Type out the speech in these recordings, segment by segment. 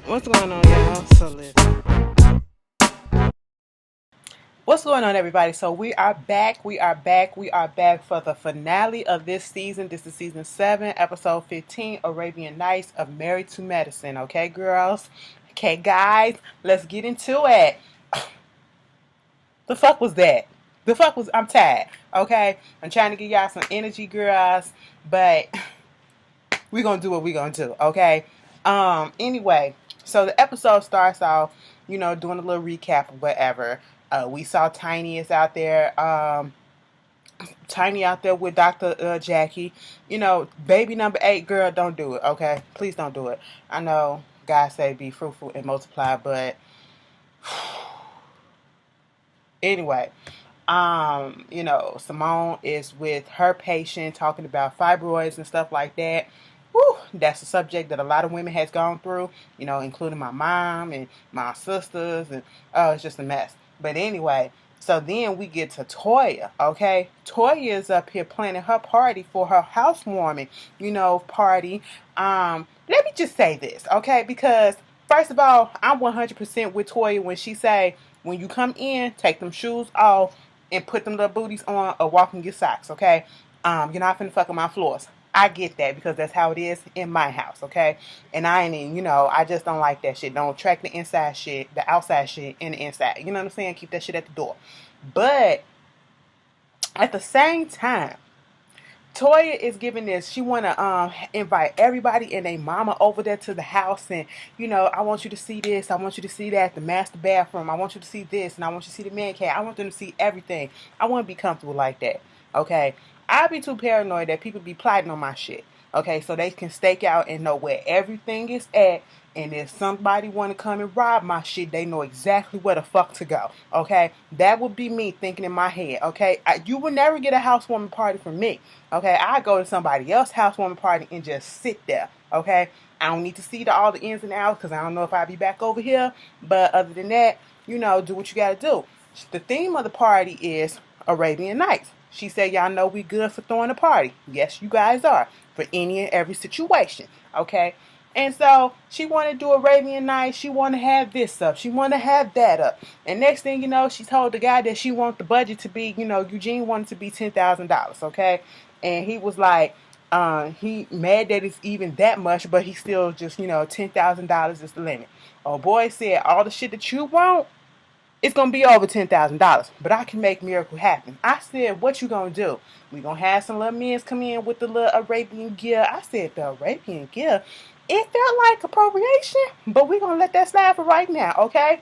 What's going on, y'all? So listen. What's going on, everybody? So we are back. We are back. We are back for the finale of this season. This is season 7, episode 15, Arabian Nights of Married to Medicine. Okay, girls? Okay, guys? Let's get into it. The fuck was that? I'm tired. Okay? I'm trying to give y'all some energy, girls. But we're going to do what we're going to do. Okay? Anyway, so the episode starts off, doing a little recap of whatever. We saw Tiny is out there. Tiny out there with Dr. Jackie. Baby number 8, girl, don't do it, okay? Please don't do it. I know God say be fruitful and multiply, but anyway, Simone is with her patient talking about fibroids and stuff like that. Whew, that's a subject that a lot of women has gone through, including my mom and my sisters, and it's just a mess. But anyway, so then we get to Toya, okay? Toya is up here planning her party for her housewarming, party. Let me just say this, okay? Because first of all, I'm 100% with Toya when she say, when you come in, take them shoes off and put them little booties on or walk in your socks, okay? You're not finna fuck on my floors. I get that because that's how it is in my house, okay? And I ain't even, I just don't like that shit. Don't track the inside shit, the outside shit, and the inside. You know what I'm saying? Keep that shit at the door. But at the same time, Toya is giving this. She want to invite everybody and their mama over there to the house, and I want you to see this. I want you to see that, the master bathroom. I want you to see this, and I want you to see the man cave. I want them to see everything. I want to be comfortable like that. Okay, I be too paranoid that people be plotting on my shit. Okay, so they can stake out and know where everything is at. And if somebody want to come and rob my shit, they know exactly where the fuck to go. Okay, that would be me thinking in my head. Okay, you will never get a housewarming party from me. Okay, I go to somebody else's housewarming party and just sit there. Okay, I don't need to see all the ins and outs because I don't know if I'll be back over here. But other than that, do what you got to do. The theme of the party is Arabian Nights. She said, y'all know we good for throwing a party. Yes, you guys are. For any and every situation. Okay? And so she want to do Arabian Nights. She want to have this up. She want to have that up. And next thing you know, she told the guy that she want the budget to be, Eugene wanted to be $10,000. Okay? And he was like, he mad that it's even that much, but he still just, $10,000 is the limit. Oh boy said, all the shit that you want, it's going to be over $10,000, but I can make miracle happen. I said, what you going to do? We going to have some little men come in with the little Arabian gear. I said, the Arabian gear? It felt like appropriation, but we going to let that slide for right now, okay?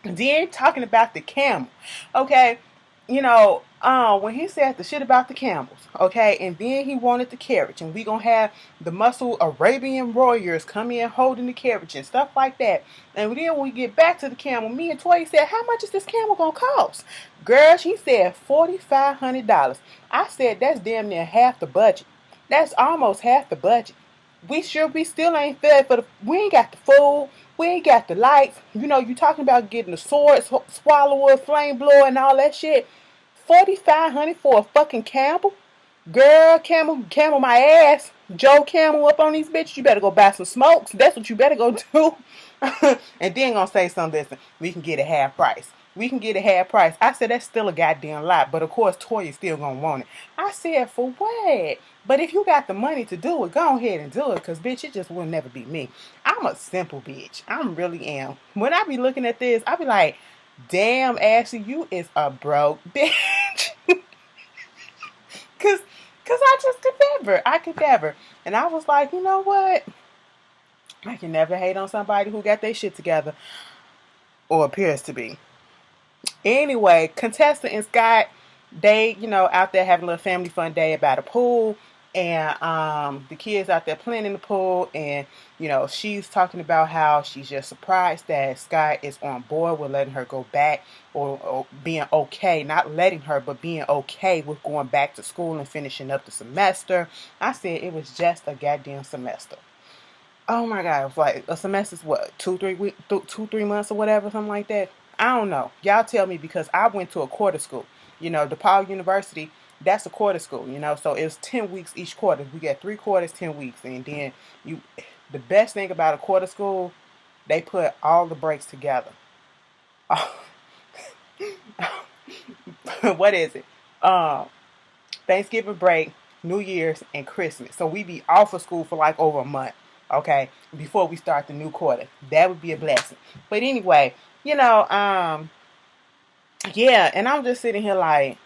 Then talking about the camel, okay? When he said the shit about the camels, okay, and then he wanted the carriage, and we gonna have the muscle Arabian warriors come in holding the carriage and stuff like that. And then when we get back to the camel, me and Toy said, how much is this camel gonna cost? Girl, she said $4,500. I said, that's damn near half the budget. That's almost half the budget. We still ain't fed for we ain't got the food. We ain't got the lights. You talking about getting the sword, swallower, flame blower, and all that shit. $4,500 for a fucking camel? Girl, camel my ass. Joe Camel up on these bitches. You better go buy some smokes. That's what you better go do. And then gonna say something, listen, we can get a half price. We can get a half price. I said that's still a goddamn lot, but of course Toya's still gonna want it. I said, for what? But if you got the money to do it, go ahead and do it, because bitch, it just will never be me. I'm a simple bitch. I really am. When I be looking at this, I be like, damn, Ashley, you is a broke bitch. Cause I just could never. And I was like, you know what? I can never hate on somebody who got their shit together. Or appears to be. Anyway, Contessa and Scott, they, out there having a little family fun day about a pool. And the kids out there playing in the pool, and she's talking about how she's just surprised that Scott is on board with letting her go back, or being okay, not letting her, but being okay with going back to school and finishing up the semester. I said it was just a goddamn semester. Oh my God, it was like a semester's what, 2-3 months or whatever, something like that. I don't know. Y'all tell me, because I went to a quarter school. DePaul University, that's a quarter school, so it's 10 weeks each quarter. We get 3 quarters, 10 weeks, and then The best thing about a quarter school, they put all the breaks together. What is it? Um, Thanksgiving break, New Year's, and Christmas. So we be off of school for like over a month, okay, before we start the new quarter. That would be a blessing. But anyway, you know, yeah, and I'm just sitting here like,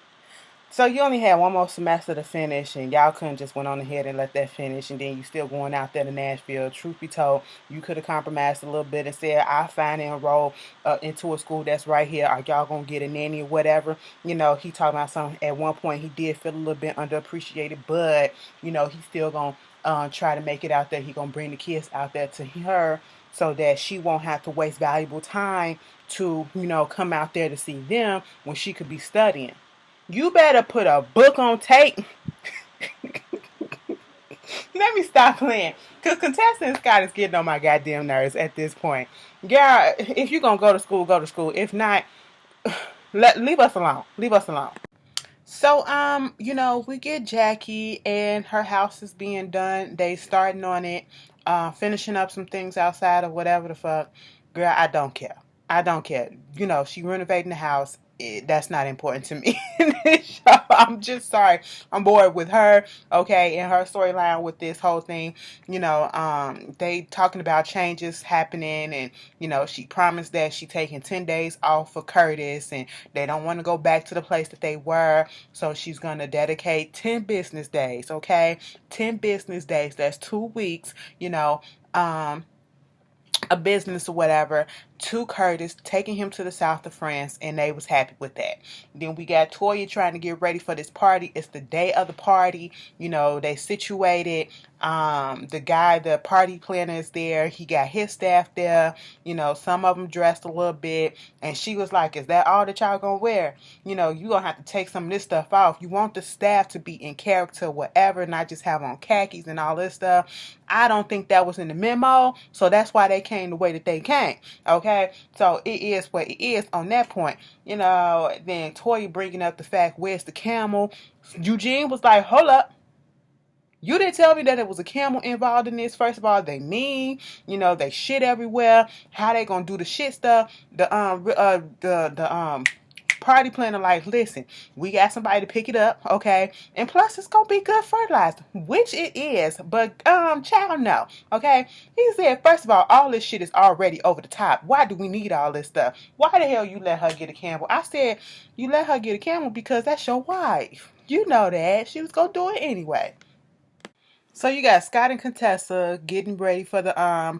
so you only had one more semester to finish, and y'all couldn't just went on ahead and let that finish, and then you still going out there to Nashville. Truth be told, you could have compromised a little bit and said, "I find and enroll into a school that's right here. Are y'all gonna get a nanny or whatever?" You know, he talking about something. At one point, he did feel a little bit underappreciated, but you know, he's still gonna try to make it out there. He gonna bring the kids out there to her so that she won't have to waste valuable time to come out there to see them when she could be studying. You better put a book on tape. Let me stop playing. Because Contessa and Scott is getting on my goddamn nerves at this point. Girl, if you're going to go to school, go to school. If not, leave us alone. Leave us alone. So, we get Jackie and her house is being done. They starting on it, finishing up some things outside or whatever the fuck. Girl, I don't care. I don't care. She renovating the house. That's not important to me. I'm just sorry. I'm bored with her, okay, and her storyline with this whole thing. They talking about changes happening, and she promised that she taking 10 days off for Curtis, and they don't want to go back to the place that they were, so she's gonna dedicate 10 business days, okay, 10 business days. That's 2 weeks. A business or whatever to Curtis, taking him to the south of France, and they was happy with that. Then we got Toya trying to get ready for this party. It's the day of the party. They situated. The party planner is there. He got his staff there. Some of them dressed a little bit, and she was like, "Is that all that y'all gonna wear? You gonna have to take some of this stuff off. You want the staff to be in character, whatever, not just have on khakis and all this stuff." I don't think that was in the memo, so that's why they came the way that they came. Okay, so it is what it is on that point. Then Toya bringing up the fact, where's the camel? Eugene was like, hold up. You didn't tell me that it was a camel involved in this. First of all, they mean, they shit everywhere. How they gonna do the shit stuff? The party planner like, listen, we got somebody to pick it up, okay? And plus, it's gonna be good fertilizer, which it is. But child, no, okay? He said, first of all this shit is already over the top. Why do we need all this stuff? Why the hell you let her get a camel? I said, you let her get a camel because that's your wife. You know that she was gonna do it anyway. So you got Scott and Contessa getting ready for the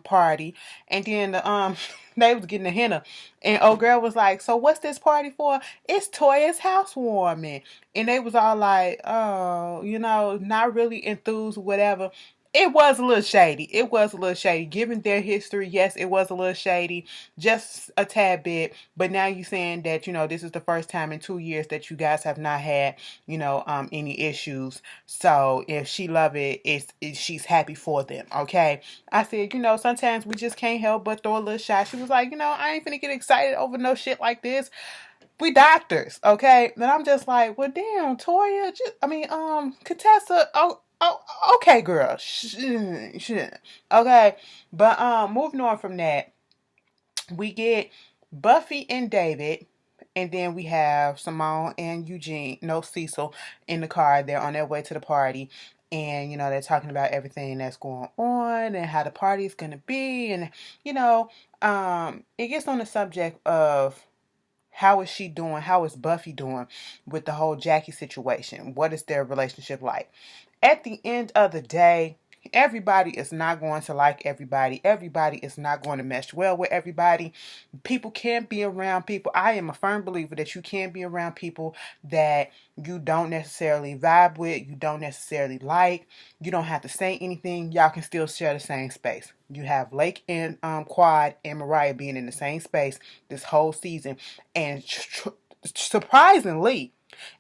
party, and then they was getting a henna, and old girl was like, "So what's this party for?" "It's Toya's housewarming," and they was all like, "Oh, not really enthused, whatever." It was a little shady. It was a little shady. Given their history, yes, it was a little shady, just a tad bit. But now you're saying that this is the first time in 2 years that you guys have not had any issues. So if she love it, she's happy for them. Okay. I said, sometimes we just can't help but throw a little shot. She was like, I ain't finna get excited over no shit like this. We doctors, okay? And I'm just like, well, damn, Toya. Contessa. Okay, girl. Shit. Okay, but moving on from that, we get Buffy and David, and then we have Simone and Eugene, no Cecil, in the car. They're on their way to the party. And, they're talking about everything that's going on and how the party is going to be. And, it gets on the subject of how is she doing? How is Buffy doing with the whole Jackie situation? What is their relationship like? At the end of the day, everybody is not going to like everybody. Everybody is not going to mesh well with everybody. People can't be around people. I am a firm believer that you can't be around people that you don't necessarily vibe with, you don't necessarily like. You don't have to say anything. Y'all can still share the same space. You have Lake and Quad and Mariah being in the same space this whole season. And surprisingly,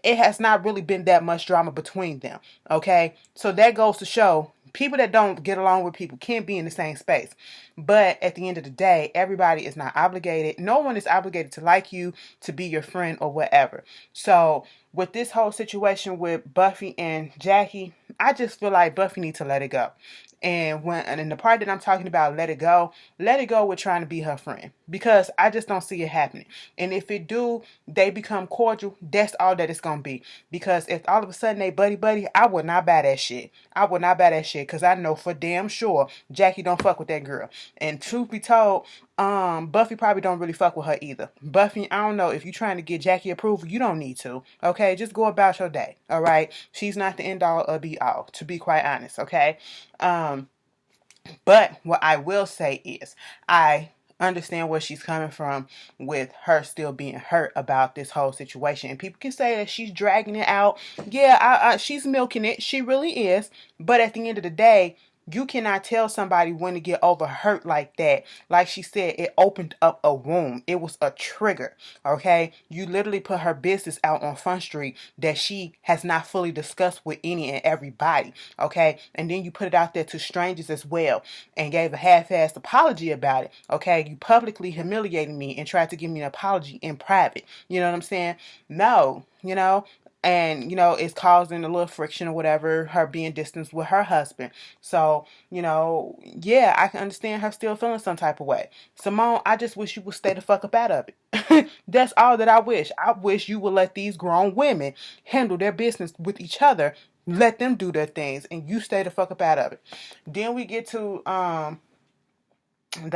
it has not really been that much drama between them. Okay, so that goes to show people that don't get along with people can't be in the same space. But at the end of the day, everybody is not obligated. No one is obligated to like you, to be your friend, or whatever. So with this whole situation with Buffy and Jackie, I just feel like Buffy needs to let it go. And in the part that I'm talking about, let it go with trying to be her friend, because I just don't see it happening. And if it do, they become cordial. That's all that it's gonna be. Because if all of a sudden they buddy, I would not buy that shit. I would not buy that shit, because I know for damn sure Jackie don't fuck with that girl. And truth be told, Buffy probably don't really fuck with her either. Buffy, I don't know, if you're trying to get Jackie approval, you don't need to. Okay, just go about your day. All right, she's not the end all or be all, to be quite honest. Okay, but what I will say is, I understand where she's coming from with her still being hurt about this whole situation. And people can say that she's dragging it out. Yeah, she's milking it. She really is. But at the end of the day, you cannot tell somebody when to get over hurt like that. Like she said, it opened up a wound. It was a trigger. Okay? You literally put her business out on Front Street that she has not fully discussed with any and everybody. Okay? And then you put it out there to strangers as well and gave a half-assed apology about it. Okay? You publicly humiliated me and tried to give me an apology in private. You know what I'm saying? No. And it's causing a little friction or whatever, her being distanced with her husband. So yeah, I can understand her still feeling some type of way. Simone, I just wish you would stay the fuck up out of it. That's all that I wish. I wish you would let these grown women handle their business with each other, let them do their things, and you stay the fuck up out of it. Then we get to the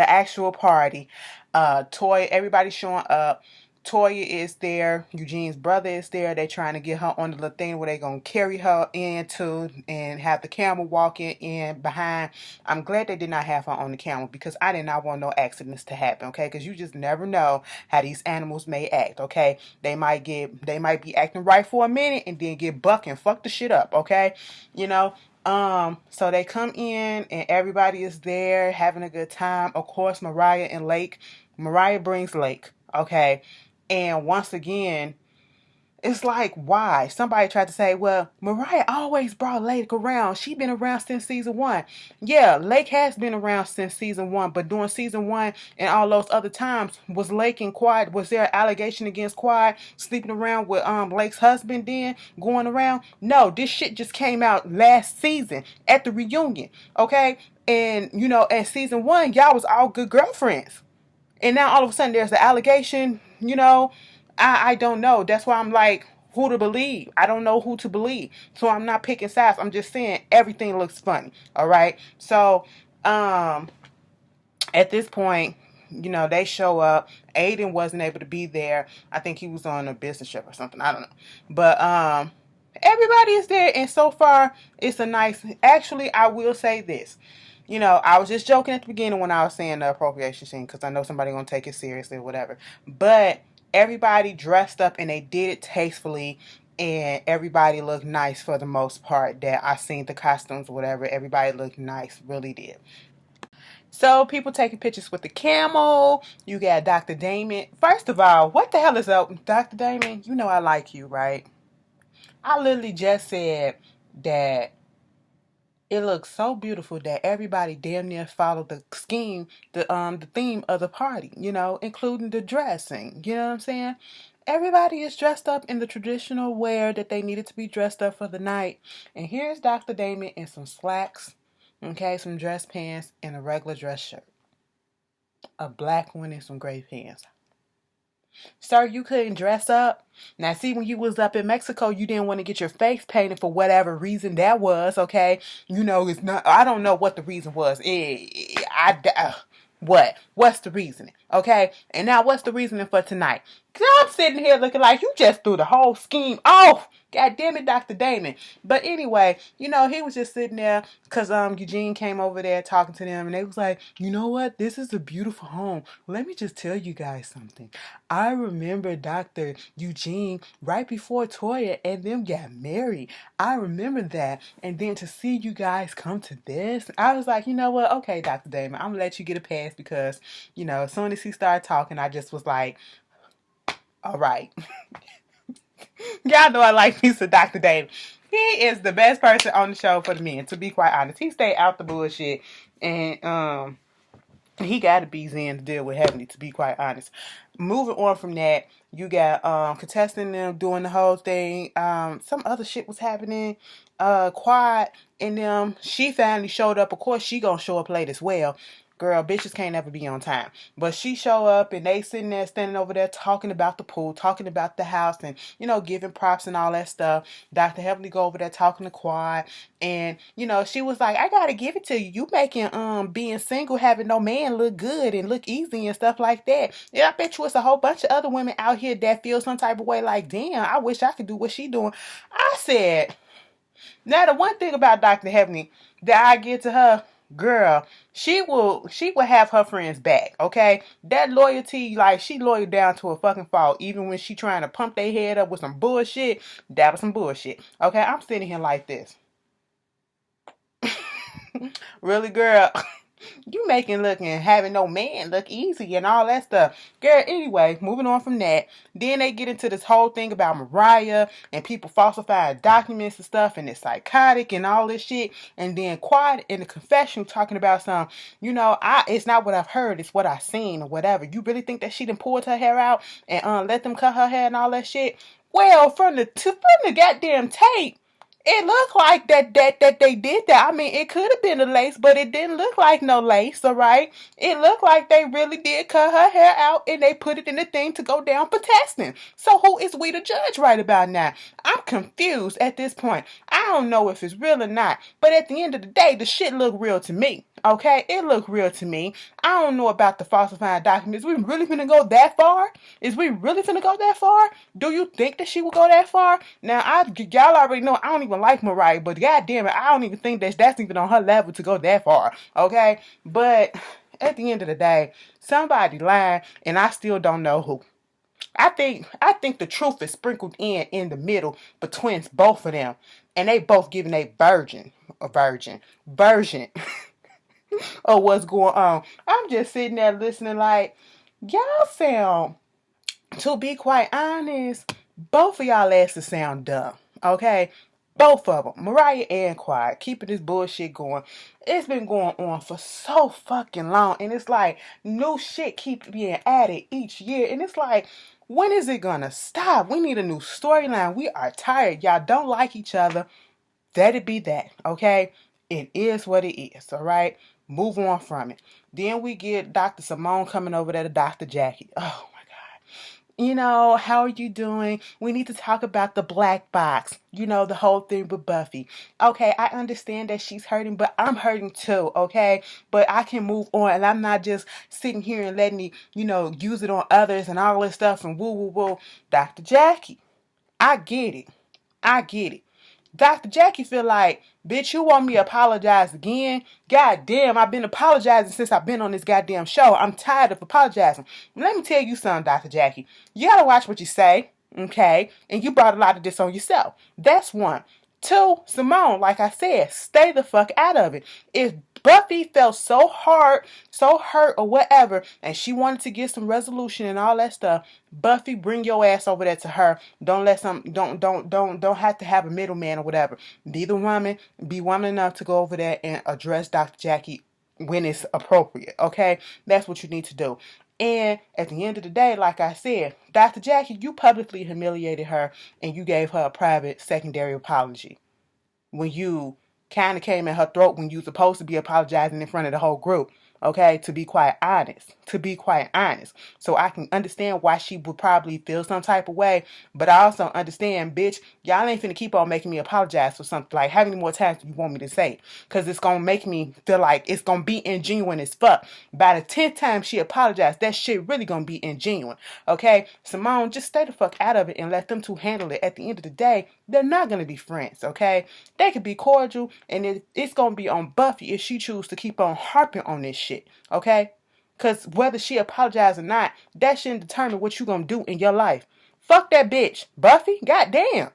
actual party. Toya, everybody showing up. Toya is there. Eugene's brother is there. They trying to get her on the little thing where they gonna carry her into and have the camel walking in behind. I'm glad they did not have her on the camel, because I did not want no accidents to happen. Okay, because you just never know how these animals may act. Okay, they might be acting right for a minute and then get buck and fuck the shit up. Okay, so they come in and everybody is there having a good time. Of course, Mariah and Lake. Mariah brings Lake. Okay. And once again, it's like, why? Somebody tried to say, well, Mariah always brought Lake around. She been around since season 1. Yeah, Lake has been around since season 1, but during season 1 and all those other times, was Lake and Quad, was there an allegation against Quad sleeping around with Lake's husband then going around? No, this shit just came out last season at the reunion, okay? And, at season 1, y'all was all good girlfriends. And now all of a sudden there's an allegation, I don't know. That's why I'm like, who to believe? I don't know who to believe. So I'm not picking sides. I'm just saying everything looks funny. All right. So, at this point, they show up. Aiden wasn't able to be there. I think he was on a business trip or something. I don't know. But, everybody is there. And so far, it's a nice, actually, I will say this. I was just joking at the beginning when I was saying the appropriation scene, because I know somebody gonna take it seriously or whatever. But everybody dressed up and they did it tastefully, and everybody looked nice for the most part. That I seen the costumes or whatever, everybody looked nice, really did. So people taking pictures with the camel. You got Dr. Damon. First of all, what the hell is up, Dr. Damon? You know I like you, right? I literally just said that it looks so beautiful that everybody damn near followed the scheme, the theme of the party, including the dressing. You know what I'm saying? Everybody is dressed up in the traditional wear that they needed to be dressed up for the night. And here's Dr. Damon in some slacks, okay, some dress pants, and a regular dress shirt. A black one and some gray pants. Sir, you couldn't dress up. Now, see, when you was up in Mexico, you didn't want to get your face painted for whatever reason that was, okay? It's not, I don't know what the reason was. What's the reasoning, okay? And now, what's the reasoning for tonight? Because I'm sitting here looking like you just threw the whole scheme off. God damn it, Dr. Damon. But anyway, he was just sitting there because Eugene came over there talking to them, and they was like, you know what? This is a beautiful home. Let me just tell you guys something. I remember Dr. Eugene right before Toya and them got married. I remember that. And then to see you guys come to this, I was like, you know what? Okay, Dr. Damon, I'm going to let you get a pass because, as soon as he started talking, I just was like, all right. Y'all know I like me some Dr. Damon. He is the best person on the show for the men, to be quite honest. He stayed out the bullshit. And He got to be Zen to deal with Heavenly, to be quite honest. Moving on from that, you got Contessa and them doing the whole thing. Some other shit was happening. Quad and them, she finally showed up. Of course, she gonna show up late as well. Girl, bitches can't ever be on time. But she show up and they sitting there, standing over there talking about the pool, talking about the house, and giving props and all that stuff. Dr. Heavenly go over there talking to Quad, and she was like, I gotta give it to you. You making being single, having no man look good and look easy and stuff like that. Yeah, I bet you it's a whole bunch of other women out here that feel some type of way like, damn, I wish I could do what she doing. I said, now the one thing about Dr. Heavenly that I get to her, girl, she will have her friends back, okay? That loyalty, like, she loyal down to a fucking fault. Even when she trying to pump their head up with some bullshit, that was some bullshit. Okay, I'm sitting here like this. Really, girl? You making looking having no man look easy and all that stuff. Girl, anyway, moving on from that. Then they get into this whole thing about Mariah and people falsifying documents and stuff, and it's psychotic and all this shit. And then Quad in the confession talking about some, it's not what I've heard, it's what I've seen or whatever. You really think that she done pulled her hair out and let them cut her hair and all that shit? Well, from the goddamn tape, it looked like that they did that. I mean, it could have been a lace, but it didn't look like no lace, all right? It looked like they really did cut her hair out and they put it in the thing to go down for testing. So who is we to judge right about now? I'm confused at this point. I don't know if it's real or not, but at the end of the day, the shit looked real to me, okay? It looked real to me. I don't know about the falsifying documents. We really finna go that far? Is we really finna go that far? Do you think that she will go that far? Now, y'all already know I don't even like Mariah, but goddamn it, I don't even think that's even on her level to go that far, okay? But at the end of the day, somebody lying, and I still don't know who. I think the truth is sprinkled in the middle between both of them, and they both giving a version of what's going on. I'm just sitting there listening like, y'all sound, to be quite honest, both of y'all asses sound dumb, okay? Both of them, Mariah and Quad, keeping this bullshit going. It's been going on for so fucking long, and it's like new shit keeps being added each year, and it's like, when is it gonna stop? We need a new storyline. We are tired. Y'all don't like each other. Let it be that, okay? It is what it is, all right? Move on from it. Then we get Dr. Simone coming over there to Dr. Jackie. Oh, how are you doing? We need to talk about the black box. The whole thing with Buffy. Okay, I understand that she's hurting, but I'm hurting too, okay? But I can move on, and I'm not just sitting here and letting me, use it on others and all this stuff and woo, woo, woo. Dr. Jackie, I get it. I get it. Dr. Jackie feel like, bitch, you want me to apologize again? God damn, I've been apologizing since I've been on this goddamn show. I'm tired of apologizing. Let me tell you something, Dr. Jackie. You gotta watch what you say, okay? And you brought a lot of this on yourself. That's one. Two, Simone, like I said, stay the fuck out of it. If Buffy felt so hurt or whatever, and she wanted to get some resolution and all that stuff, Buffy, bring your ass over there to her. Don't have to have a middleman or whatever. Be woman enough to go over there and address Dr. Jackie when it's appropriate, okay? That's what you need to do. And at the end of the day, like I said, Dr. Jackie, you publicly humiliated her and you gave her a private secondary apology when you kind of came at her throat when you were supposed to be apologizing in front of the whole group. Okay, to be quite honest. So I can understand why she would probably feel some type of way, but I also understand, bitch, y'all ain't finna keep on making me apologize for something. Like, how many more times do you want me to say it? Because it's gonna make me feel like it's gonna be ingenuine as fuck. By the 10th time she apologized, that shit really gonna be ingenuine. Okay, Simone, just stay the fuck out of it and let them two handle it. At the end of the day, they're not gonna be friends, okay? They could be cordial, and it's gonna be on Buffy if she chooses to keep on harping on this shit, okay? Because whether she apologizes or not, that shouldn't determine what you gonna do in your life. Fuck that bitch, Buffy. Goddamn.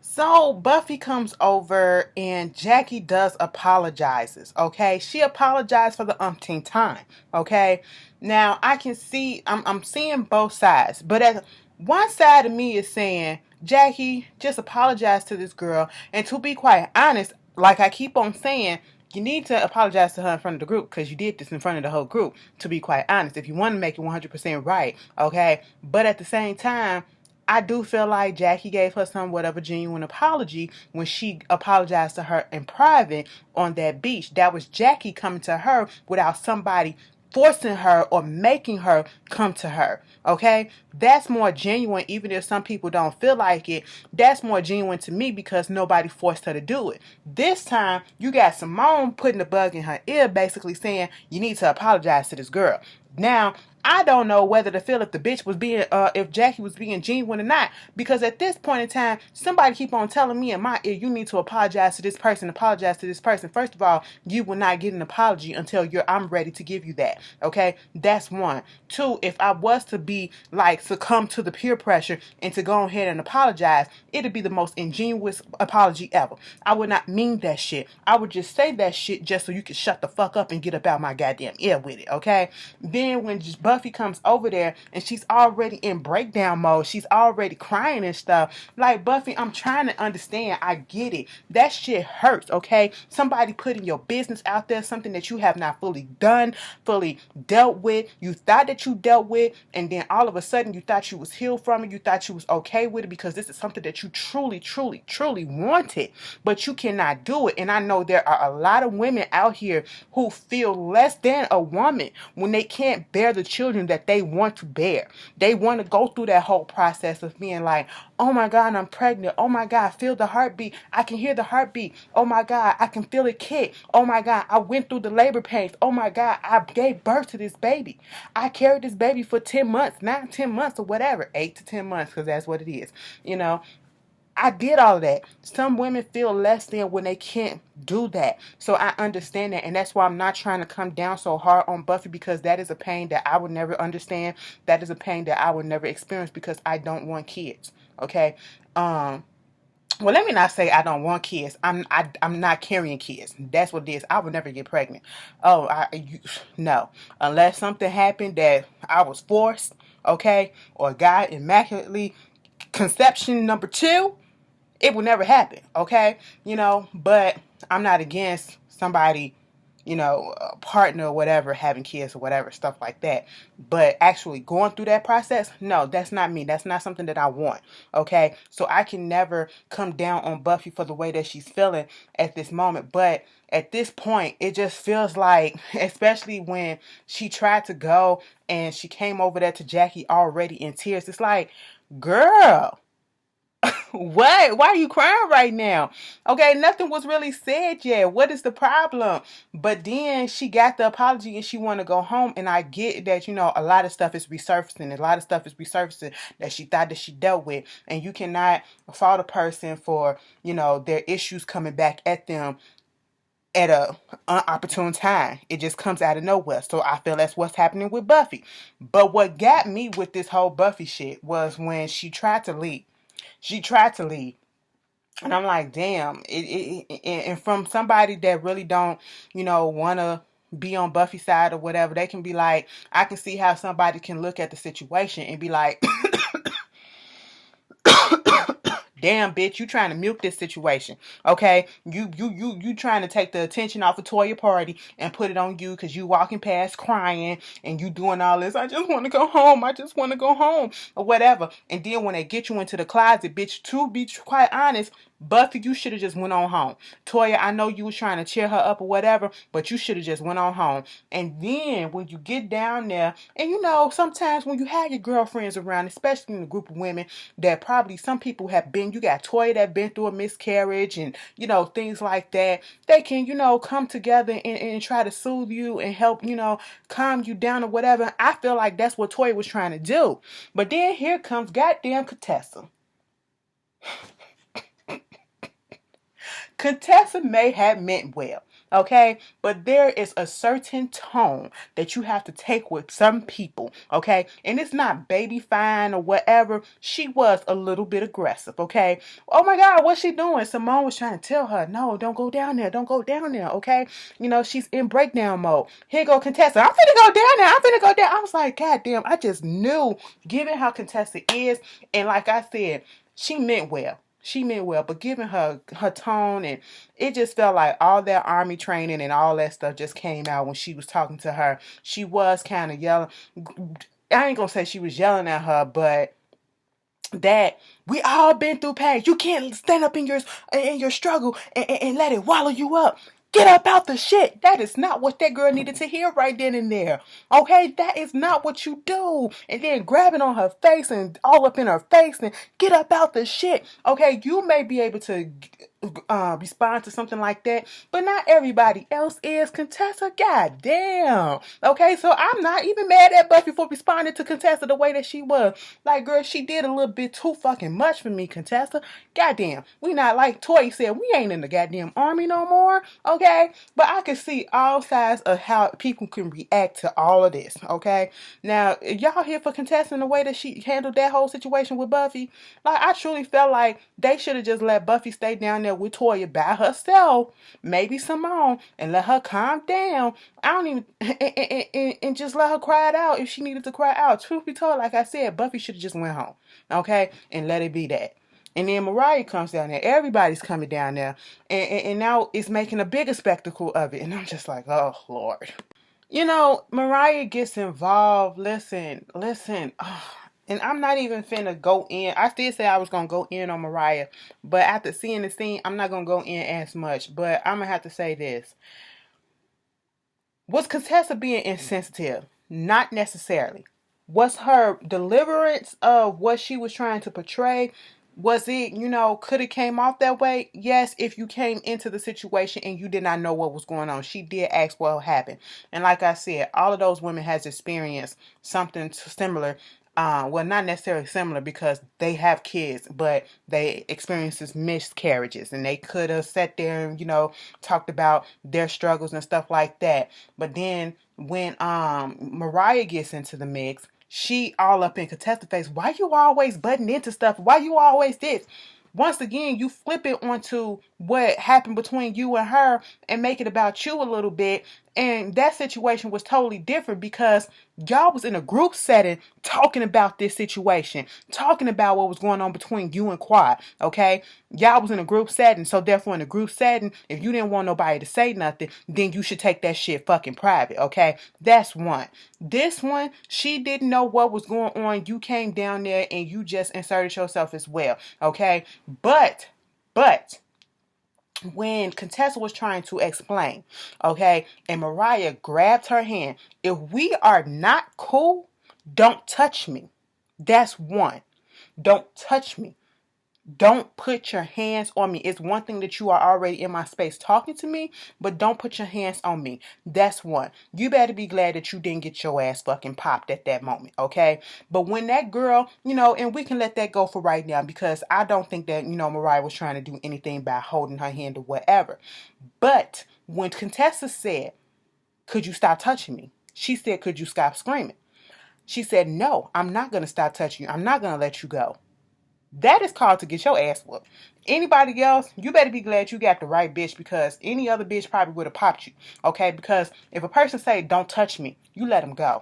So Buffy comes over and Jackie does apologizes, okay? She apologized for the umpteenth time, okay? Now, I can see, I'm seeing both sides, but at one side of me is saying, Jackie, just apologize to this girl. And to be quite honest, like I keep on saying, you need to apologize to her in front of the group because you did this in front of the whole group, to be quite honest, if you want to make it 100% right, okay? But at the same time, I do feel like Jackie gave her somewhat of a genuine apology when she apologized to her in private on that beach. That was Jackie coming to her without somebody forcing her or making her come to her. Okay? That's more genuine, even if some people don't feel like it. That's more genuine to me because nobody forced her to do it. This time, you got Simone putting the bug in her ear, basically saying, you need to apologize to this girl. Now, I don't know whether to feel if the bitch was being, if Jackie was being genuine or not, because at this point in time, somebody keep on telling me in my ear, you need to apologize to this person, apologize to this person. First of all, you will not get an apology until I'm ready to give you that, okay? That's one. Two, if I was to be like succumb to the peer pressure and to go ahead and apologize, it'd be the most ingenuous apology ever. I would not mean that shit. I would just say that shit just so you can shut the fuck up and get up out my goddamn ear with it, okay? Then when Buffy comes over there and she's already in breakdown mode, she's already crying and stuff. Like, Buffy, I'm trying to understand. I get it. That shit hurts, okay? Somebody putting your business out there, something that you have not fully done, fully dealt with. You thought that you dealt with, and then all of a sudden you thought you was healed from it. You thought you was okay with it because this is something that you truly, truly, truly wanted, but you cannot do it. And I know there are a lot of women out here who feel less than a woman when they can't bear the children that they want to bear. They want to go through that whole process of being like, oh my God, I'm pregnant. Oh my God, I feel the heartbeat. I can hear the heartbeat. Oh my God, I can feel it kick. Oh my God, I went through the labor pains. Oh my God, I gave birth to this baby. I carried this baby for 10 months, 10 months or whatever, 8 to 10 months, because that's what it is. You know, I did all of that. Some women feel less than when they can't do that. So I understand that. And that's why I'm not trying to come down so hard on Buffy, because that is a pain that I would never understand. That is a pain that I would never experience because I don't want kids. Okay. Well, let me not say I don't want kids. I'm not carrying kids. That's what it is. I would never get pregnant. No. Unless something happened that I was forced, okay, or got immaculately conception number 2, it will never happen, okay? You know, but I'm not against somebody, you know, a partner or whatever, having kids or whatever, stuff like that. But actually going through that process, no, that's not me. That's not something that I want, okay? So I can never come down on Buffy for the way that she's feeling at this moment. But at this point, it just feels like, especially when she tried to go and she came over there to Jackie already in tears, it's like, girl, what? Why are you crying right now? Okay, nothing was really said yet. What is the problem? But then she got the apology and she want to go home. And I get that, you know, a lot of stuff is resurfacing. A lot of stuff is resurfacing that she thought that she dealt with. And you cannot fault a person for, you know, their issues coming back at them at a unopportune time. It just comes out of nowhere. So I feel that's what's happening with Buffy. But what got me with this whole Buffy shit was when she tried to leave. She tried to leave. And I'm like, damn. And from somebody that really don't, you know, want to be on Buffy's side or whatever, they can be like, I can see how somebody can look at the situation and be like, damn, bitch, you trying to milk this situation, okay? You trying to take the attention off of Toya party and put it on you because you walking past crying and you doing all this. I just want to go home. I just want to go home or whatever. And then when they get you into the closet, bitch, to be quite honest, Buffy, you should have just went on home. Toya, I know you was trying to cheer her up or whatever, but you should have just went on home. And then when you get down there, and you know, sometimes when you have your girlfriends around, especially in a group of women that probably some people have been, you got Toya that been through a miscarriage and, you know, things like that. They can, you know, come together and try to soothe you and help, you know, calm you down or whatever. I feel like that's what Toya was trying to do. But then here comes goddamn Contessa. Contessa may have meant well, okay? But there is a certain tone that you have to take with some people, okay? And it's not baby fine or whatever. She was a little bit aggressive, okay? Oh my God, what's she doing? Simone was trying to tell her, no, don't go down there. Don't go down there, okay? You know, she's in breakdown mode. Here go Contessa. I'm finna go down there. I'm finna go down. I was like, God damn, I just knew, given how Contessa is, and like I said, she meant well. She meant well, but given her tone, and it just felt like all that army training and all that stuff just came out when she was talking to her. She was kind of yelling. I ain't gonna say she was yelling at her, but that we all been through pain. You can't stand up in your struggle and let it wallow you up. Get up out the shit. That is not what that girl needed to hear right then and there. Okay, that is not what you do. And then grabbing on her face and all up in her face and get up out the shit. Okay, you may be able to respond to something like that, but not everybody else is. Contessa, goddamn. Okay, so I'm not even mad at Buffy for responding to Contessa the way that she was. Like, girl, she did a little bit too fucking much for me, Contessa. Goddamn, we not like Toy said, we ain't in the goddamn army no more. Okay, but I can see all sides of how people can react to all of this. Okay, now y'all here for Contessa in the way that she handled that whole situation with Buffy. Like, I truly felt like they should have just let Buffy stay down there with Toya by herself, maybe Simone, and let her calm down. I don't even and just let her cry it out if she needed to cry out. Truth be told, like I said, Buffy should have just went home, okay, and let it be that. And then Mariah comes down there. Everybody's coming down there, and now it's making a bigger spectacle of it. And I'm just like, oh Lord. You know, Mariah gets involved. Listen. And I'm not even finna go in. I still say I was gonna go in on Mariah, but after seeing the scene, I'm not gonna go in as much. But I'm gonna have to say this. Was Contessa being insensitive? Not necessarily. Was her deliverance of what she was trying to portray, was it, could it came off that way? Yes, if you came into the situation and you did not know what was going on. She did ask what happened. And like I said, all of those women has experienced something similar. Well, not necessarily similar because they have kids, but they experiences miscarriages, and they could have sat there and talked about their struggles and stuff like that. But then when Mariah gets into the mix, she all up in Contessa's face. Why you always butting into stuff? Why you always this? Once again, you flip it onto what happened between you and her and make it about you a little bit. And that situation was totally different because y'all was in a group setting talking about this situation, talking about what was going on between you and Quad, okay? Y'all was in a group setting, so therefore in a group setting, if you didn't want nobody to say nothing, then you should take that shit fucking private, okay? That's one. This one, she didn't know what was going on. You came down there and you just inserted yourself as well, okay? But when Contessa was trying to explain, okay, and Mariah grabbed her hand, if we are not cool, don't touch me. That's one. Don't touch me. Don't put your hands on me. It's one thing that you are already in my space talking to me, but don't put your hands on me. That's one. You better be glad that you didn't get your ass fucking popped at that moment, okay? But when that girl, and we can let that go for right now because I don't think that, Mariah was trying to do anything by holding her hand or whatever. But when Contessa said, could you stop touching me? She said, could you stop screaming? She said, no, I'm not going to stop touching you. I'm not going to let you go. That is called to get your ass whooped. Anybody else, you better be glad you got the right bitch because any other bitch probably would have popped you. Okay? Because if a person say, don't touch me, you let them go.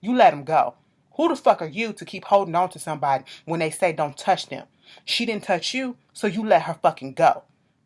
You let them go. Who the fuck are you to keep holding on to somebody when they say don't touch them? She didn't touch you, so you let her fucking go.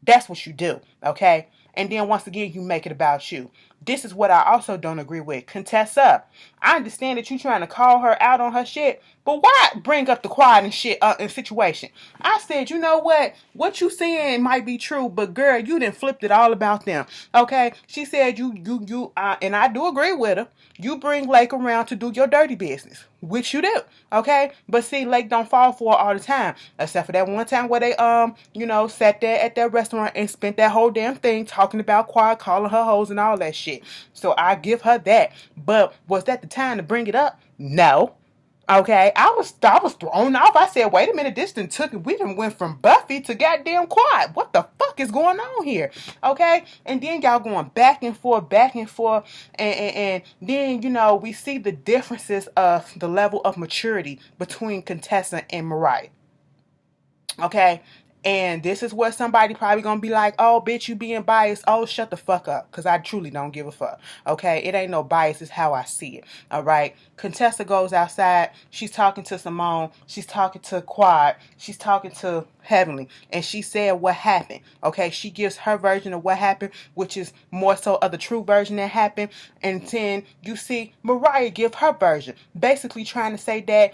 That's what you do. Okay? And then once again, you make it about you. This is what I also don't agree with. Contessa, I understand that you trying to call her out on her shit, but why bring up the Quad and shit in situation? I said, you know what? What you saying might be true, but girl, you done flipped it all about them. Okay? She said and I do agree with her. You bring Lake around to do your dirty business, which you do. Okay? But see, Lake don't fall for it all the time, except for that one time where they sat there at that restaurant and spent that whole damn thing talking about Quad, calling her hoes and all that shit. So I give her that. But was that the time to bring it up? No. Okay, I was thrown off. I said, wait a minute, we done went from Buffy to goddamn Quad. What the fuck is going on here? Okay, and then y'all going back and forth, and then, we see the differences of the level of maturity between Contessa and Mariah. Okay, And this is what somebody probably gonna be like, oh, bitch, you being biased. Oh, shut the fuck up. Because I truly don't give a fuck. Okay? It ain't no bias. It's how I see it. All right? Contessa goes outside. She's talking to Simone. She's talking to Quad. She's talking to Heavenly. And she said what happened. Okay? She gives her version of what happened, which is more so of the true version that happened. And then you see Mariah give her version. Basically trying to say that,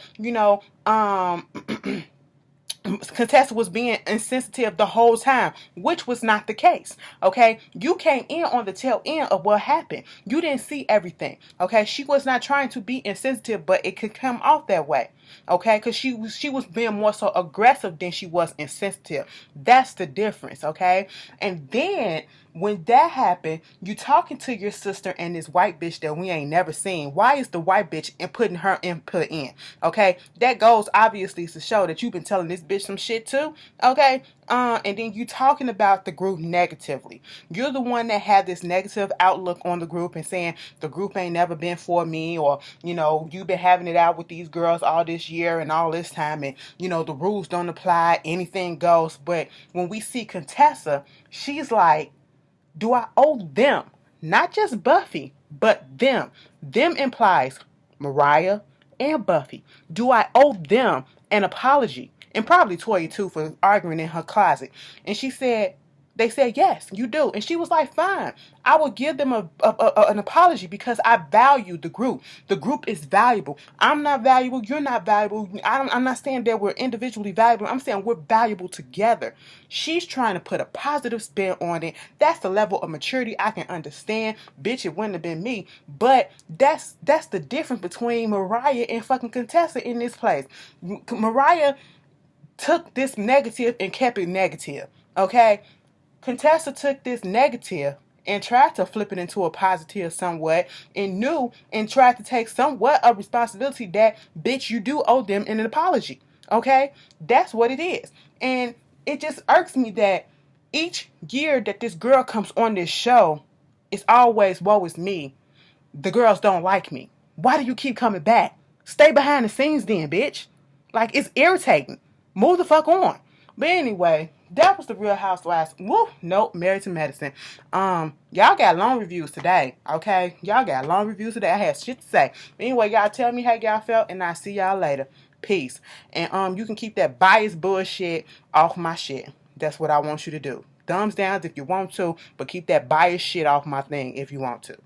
Contessa was being insensitive the whole time, which was not the case. Okay, you came in on the tail end of what happened. You didn't see everything. Okay, she was not trying to be insensitive, but it could come off that way. Okay, because she was being more so aggressive than she was insensitive. That's the difference. Okay, and then when that happened, you talking to your sister and this white bitch that we ain't never seen. Why is the white bitch and putting her input in? Okay, that goes obviously to show that you've been telling this bitch some shit too. Okay, and then you talking about the group negatively. You're the one that had this negative outlook on the group and saying the group ain't never been for me, or you've been having it out with these girls all this year and all this time, and the rules don't apply, anything goes. But when we see Contessa, she's like, do I owe them? Not just Buffy, but them. Them implies Mariah and Buffy. Do I owe them an apology? And probably Toya too for arguing in her closet. And they said, yes, you do. And she was like, fine. I will give them an apology because I value the group. The group is valuable. I'm not valuable. You're not valuable. I'm not saying that we're individually valuable. I'm saying we're valuable together. She's trying to put a positive spin on it. That's the level of maturity I can understand. Bitch, it wouldn't have been me. But that's the difference between Mariah and fucking Contessa in this place. Mariah took this negative and kept it negative. Okay? Contessa took this negative and tried to flip it into a positive somewhat, and knew and tried to take somewhat of responsibility that, bitch, you do owe them an apology. Okay? That's what it is. And it just irks me that each year that this girl comes on this show, it's always, woe is me. The girls don't like me. Why do you keep coming back? Stay behind the scenes then, bitch. Like, it's irritating. Move the fuck on. But anyway, that was the Real Housewives. Woo, nope, Married to Medicine. Y'all got long reviews today, okay? Y'all got long reviews today. I had shit to say. But anyway, y'all tell me how y'all felt, and I'll see y'all later. Peace. And you can keep that biased bullshit off my shit. That's what I want you to do. Thumbs down if you want to, but keep that biased shit off my thing if you want to.